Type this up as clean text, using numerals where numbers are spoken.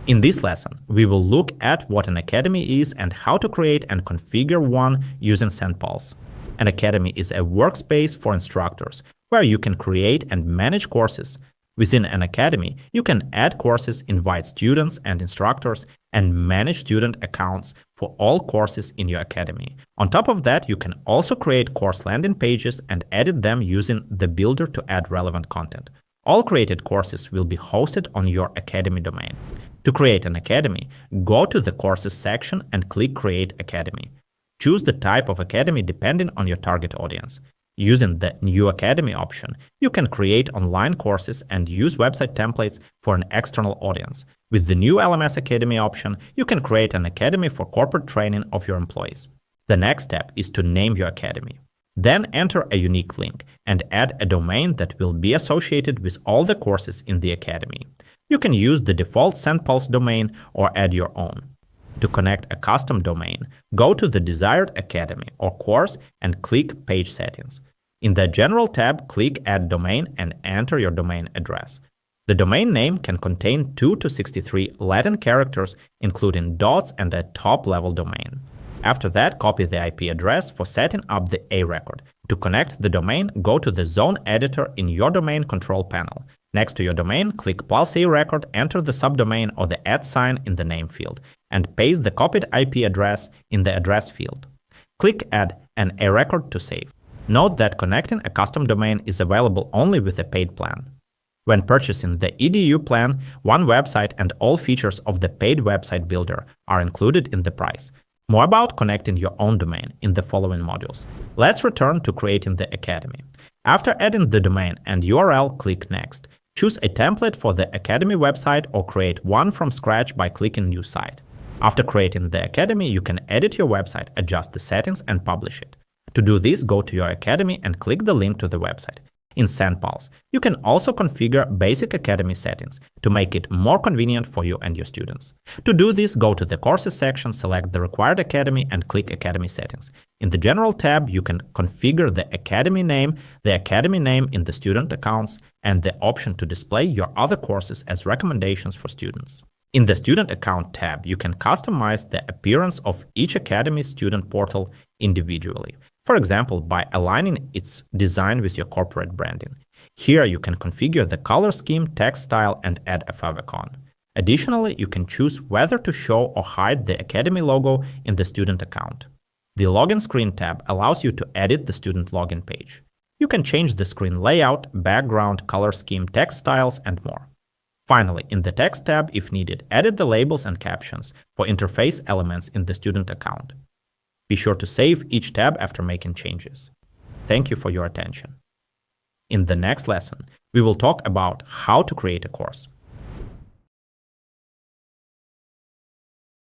In this lesson, we will look at what an academy is and how to create and configure one using SendPulse. An academy is a workspace for instructors where you can create and manage courses. Within an academy, you can add courses, invite students and instructors, and manage student accounts for all courses in your academy. On top of that, you can also create course landing pages and edit them using the builder to add relevant content. All created courses will be hosted on your academy domain. To create an academy, go to the Courses section and click Create Academy. Choose the type of academy depending on your target audience. Using the New Academy option, you can create online courses and use website templates for an external audience. With the New LMS Academy option, you can create an academy for corporate training of your employees. The next step is to name your academy. Then enter a unique link and add a domain that will be associated with all the courses in the academy. You can use the default SendPulse domain or add your own. To connect a custom domain, go to the desired academy or course and click Page Settings. In the General tab, click Add Domain and enter your domain address. The domain name can contain 2 to 63 Latin characters, including dots and a top-level domain. After that, copy the IP address for setting up the A record. To connect the domain, go to the Zone Editor in your domain control panel. Next to your domain, click +A record, enter the subdomain or the @ sign in the name field, and paste the copied IP address in the address field. Click Add an A record to save. Note that connecting a custom domain is available only with a paid plan. When purchasing the EDU plan, one website and all features of the paid website builder are included in the price. More about connecting your own domain in the following modules. Let's return to creating the academy. After adding the domain and URL, click Next. Choose a template for the academy website or create one from scratch by clicking New Site. After creating the academy, you can edit your website, adjust the settings, and publish it. To do this, go to your academy and click the link to the website. In SendPulse, you can also configure basic academy settings to make it more convenient for you and your students. To do this, go to the Courses section, select the required academy, and click Academy Settings. In the General tab, you can configure the academy name in the student accounts, and the option to display your other courses as recommendations for students. In the Student Account tab, you can customize the appearance of each academy's student portal individually. For example, by aligning its design with your corporate branding. Here you can configure the color scheme, text style, and add a favicon. Additionally, you can choose whether to show or hide the Academy logo in the student account. The Login Screen tab allows you to edit the student login page. You can change the screen layout, background, color scheme, text styles, and more. Finally, in the Text tab, if needed, edit the labels and captions for interface elements in the student account. Be sure to save each tab after making changes. Thank you for your attention. In the next lesson, we will talk about how to create a course.